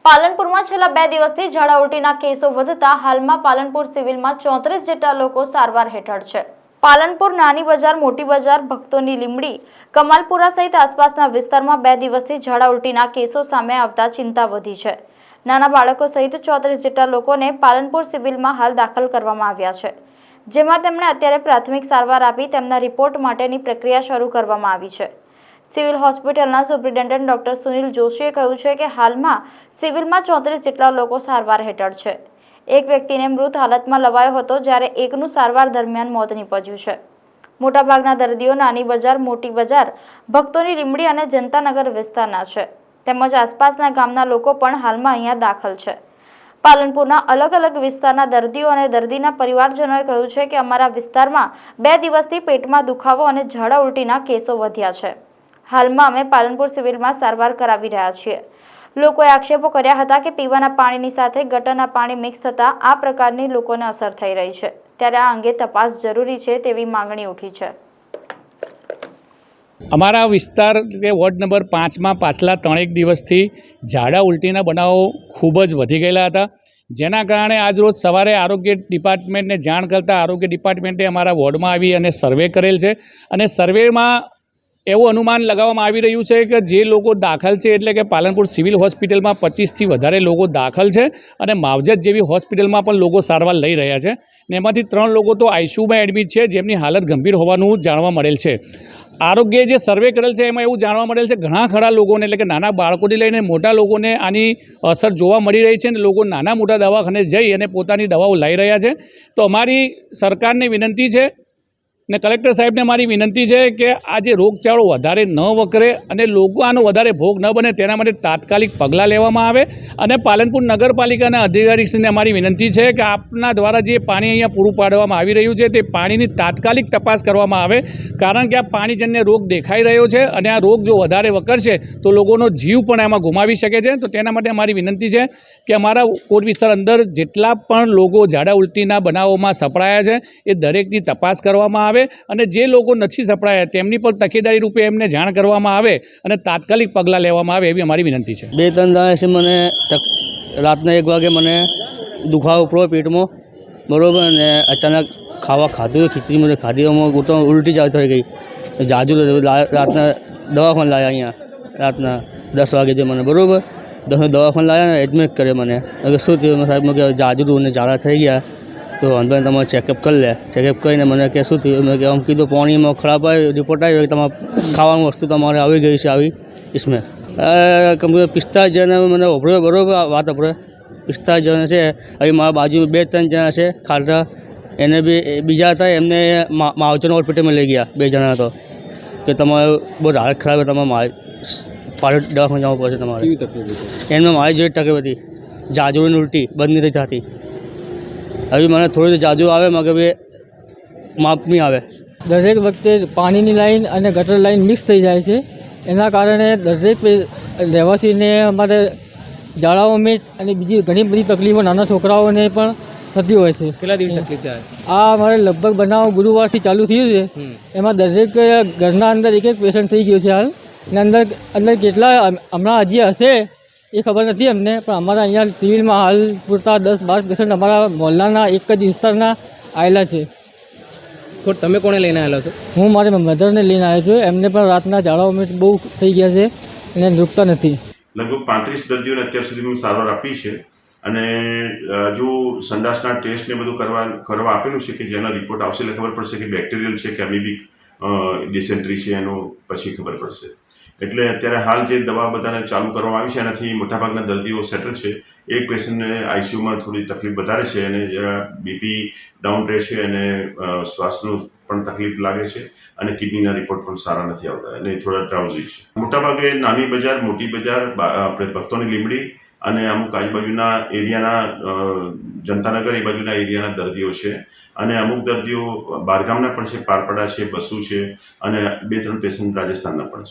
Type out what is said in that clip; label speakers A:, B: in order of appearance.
A: પાલનપુરમાં છેલ્લા 2 દિવસથી ઝાડા ઉલટીના કેસો વધતા હાલમાં પાલનપુર સિવિલમાં 34 જેટલા લોકો સારવાર હેઠળ છે। પાલનપુર નાની બજાર, મોટી બજાર, ભક્તોની લીમડી, કમાલપુરા સહિત આસપાસના વિસ્તારમાં 2 દિવસથી ઝાડા ઉલટીના કેસો સામે આવતા ચિંતા વધી છે। નાના બાળકો સહિત 34 જેટલા લોકોને પાલનપુર સિવિલમાં હાલ દાખલ કરવામાં આવ્યા છે, જેમાં તેમણે અત્યારે પ્રાથમિક સારવાર આપી તેમના રિપોર્ટ માટેની પ્રક્રિયા શરૂ કરવામાં આવી છે। સિવિલ હોસ્પિટલના સુપ્રિન્ટેન્ડન્ટ ડોક્ટર સુનિલ જોશીએ કહ્યું છે કે હાલમાં સિવિલમાં 34 જેટલા લોકો સારવાર હેઠળ છે। એક વ્યક્તિને મૃત હાલતમાં લવાયો હતો, જ્યારે એકનું સારવાર દરમિયાન મોત નીપજ્યું છે। મોટાભાગના દર્દીઓ નાની બજાર, મોટી બજાર, ભક્તોની લીમડી અને જનતાનગર વિસ્તારના છે, તેમજ આસપાસના ગામના લોકો પણ હાલમાં અહીંયા દાખલ છે। પાલનપુરના અલગ અલગ વિસ્તારના દર્દીઓ અને દર્દીના પરિવારજનોએ કહ્યું છે કે અમારા વિસ્તારમાં 2 દિવસથી પેટમાં દુખાવો અને ઝાડા ઉલટીના કેસો વધ્યા છે। હાલમાં અમે પાલનપુર સિવિલમાં સારવાર કરાવી રહ્યા છીએ। લોકોએ આક્ષેપો કર્યા હતા કે પીવાના પાણીની સાથે ગટરના પાણી મિક્સ થતાં આ પ્રકારની લોકોને અસર થઈ રહી છે, ત્યારે આ અંગે તપાસ જરૂરી છે તેવી માંગણી ઉઠી છે।
B: અમારા વિસ્તાર કે વોર્ડ નંબર 5માં પાછલા 3 દિવસથી ઝાડા ઉલટીના બનાવો ખૂબ જ વધી ગયેલા હતા, જેના કારણે આજરોજ સવારે આરોગ્ય ડિપાર્ટમેન્ટને જાણ કરતાં આરોગ્ય ડિપાર્ટમેન્ટે અમારા વોર્ડમાં આવી અને સર્વે કરેલ છે। અને સર્વેમાં એવું અનુમાન લગાવવામાં આવી રહ્યું છે કે જે લોકો દાખલ છે, એટલે કે પાલનપુર સિવિલ હોસ્પિટલમાં 25થી વધારે લોકો દાખલ છે અને માવજત જેવી હોસ્પિટલમાં પણ લોકો સારવાર લઈ રહ્યા છે, ને એમાંથી 3 લોકો તો આઈસીયુમાં એડમિટ છે, જેમની હાલત ગંભીર હોવાનું જાણવા મળેલ છે। આરોગ્યએ જે સર્વે કરેલ છે એમાં એવું જાણવા મળેલ છે ઘણા ખરા લોકોને, એટલે કે નાના બાળકોથી લઈને મોટા લોકોને આની અસર જોવા મળી રહી છે અને લોકો નાના મોટા દવાખાને જઈ અને પોતાની દવાઓ લઈ રહ્યા છે। તો અમારી સરકારને વિનંતી છે ને કલેક્ટર સાહેબને મારી વિનંતી છે કે આ જે રોગચાળો વધારે ન વકરે અને લોકો આનો વધારે ભોગ ન બને તેના માટે તાત્કાલિક પગલાં લેવામાં આવે। અને પાલનપુર નગરપાલિકાના અધિકારીશ્રીને અમારી વિનંતી છે કે આપના દ્વારા જે પાણી અહીંયા પૂરું પાડવામાં આવી રહ્યું છે તે પાણીની તાત્કાલિક તપાસ કરવામાં આવે, કારણ કે આ પાણીજન્ય રોગ દેખાઈ રહ્યો છે અને આ રોગ જો વધારે વકરશે તો લોકોનો જીવ પણ એમાં ગુમાવી શકે છે। તો તેના માટે અમારી વિનંતી છે કે અમારા કોટ વિસ્તાર અંદર જેટલા પણ લોકો ઝાડા ઉલટીના બનાવોમાં સપડાયા છે એ દરેકની તપાસ કરવામાં આવે અને જે લોકો નથી સપડાયા તેમની પર તકેદારી રૂપે એમને જાણ કરવામાં આવે અને તાત્કાલિક પગલાં લેવામાં આવે એવી અમારી વિનંતી છે।
C: 2-3 દિવસે મને રાતના 1 વાગે મને દુખાવો પડ્યો પેટમાં, બરાબર, અને અચાનક ખાધું ખીચડી મને ખાધી, ઉલટી જ થઈ ગઈ। જાજુ રાતના દવાખાને લાવ્યા, અહીંયા રાતના 10 વાગે જે મને, બરાબર, દવાખાને લાવ્યા ને એડમિટ કરે મને। શું થયું સાહેબ? કે જાજુ ને ઝાડા થઈ ગયા, તો વાંધો નહીં, તમારે ચેકઅપ કરી લે। ચેકઅપ કરીને મને કે શું થયું? મેં કે આમ કીધું પાણીમાં ખરાબ આવ્યો, રિપોર્ટ આવ્યો કે તમારે ખાવાની વસ્તુ તમારે આવી ગઈ છે, આવી इसमें कम 45 જણા મને ઉભર્યો, બરાબર, વાત ઉભરે 45 જણા છે। હવે મારા બાજુમાં 2-3 જણા છે ખાલટા, એને બી બીજા હતા, એમને માવજન હોસ્પિટલમાં લઈ ગયા 2 જણા તો કે તમારે બહુ હાલત ખરાબ છે, તમારે પાલટ દવાખાને જવું પડશે તમારે। કેવી તકલીફ હતી એમને? મારી જેવી તકલીફ હતી, જાજુની ઉલટી બંધ નહીં થતી। હવે મને થોડી જાજુ આવે, મગર એ માપ નહીં આવે।
D: દરેક વખતે પાણીની લાઈન અને ગટર લાઈન મિક્સ થઈ જાય છે, એના કારણે દરેક રહેવાસીને અમારે ઝાડાઓમેટ અને બીજી ઘણી બધી તકલીફો નાના છોકરાઓને પણ થતી હોય છે।
E: કેટલા દિવસ તકલીફ થાય?
D: આ અમારે લગભગ બનાવ ગુરુવારથી ચાલુ થયું છે, એમાં દરેક ઘરના અંદર એક પેશન્ટ થઈ ગયો છે હાલ, અને અંદર કેટલા હમણાં હજી હશે એ ખબર નથી અમને, પણ અમારા અહીંયા સિવિલમાં હાલ પૂરતા 10-12 પેશન્ટ અમારા મોહલ્લાના એક જ વિસ્તારના આવેલા છે।
E: તો તમે કોને લઈને આવેલા છો?
D: હું મારી મધરને લઈને આવ્યો છું, એમને પણ રાતના ઝાડાઓ બહુ થઈ ગયા છે અને રૂકતા નથી।
F: લગભગ 35 દર્દીઓને અત્યાર સુધી સારવાર આપી છે અને હજુ સંડાસના ટેસ્ટ ને બધું કરવા આપેલું છે કે જેનો રિપોર્ટ આવશે એટલે ખબર પડશે કે બેક્ટેરિયલ છે કે અમીબિક ડિસેન્ટ્રી છે, એનો પછી ખબર પડશે। એટલે અત્યારે હાલ જે દવા બધાને ચાલુ કરવામાં આવી છે એનાથી મોટાભાગના દર્દીઓ સેટલ છે। એક પેશન્ટને આઈસીયુમાં થોડી તકલીફ વધારે છે અને જરા બીપી ડાઉન રહે છે અને શ્વાસનું પણ તકલીફ લાગે છે અને કિડનીના રિપોર્ટ પણ સારા નથી આવતા અને થોડા ડ્રાઉઝી છે। મોટાભાગે નાની બજાર, મોટી બજાર, આપણે ભક્તોની લીમડી અને અમુક આજુબાજુના એરિયાના જનતાનગર એ બાજુના એરિયાના દર્દીઓ છે અને અમુક દર્દીઓ બહારગામના પણ છે, પારપડા છે, બસુ છે અને 2-3 પેશન્ટ રાજસ્થાનના પણ છે।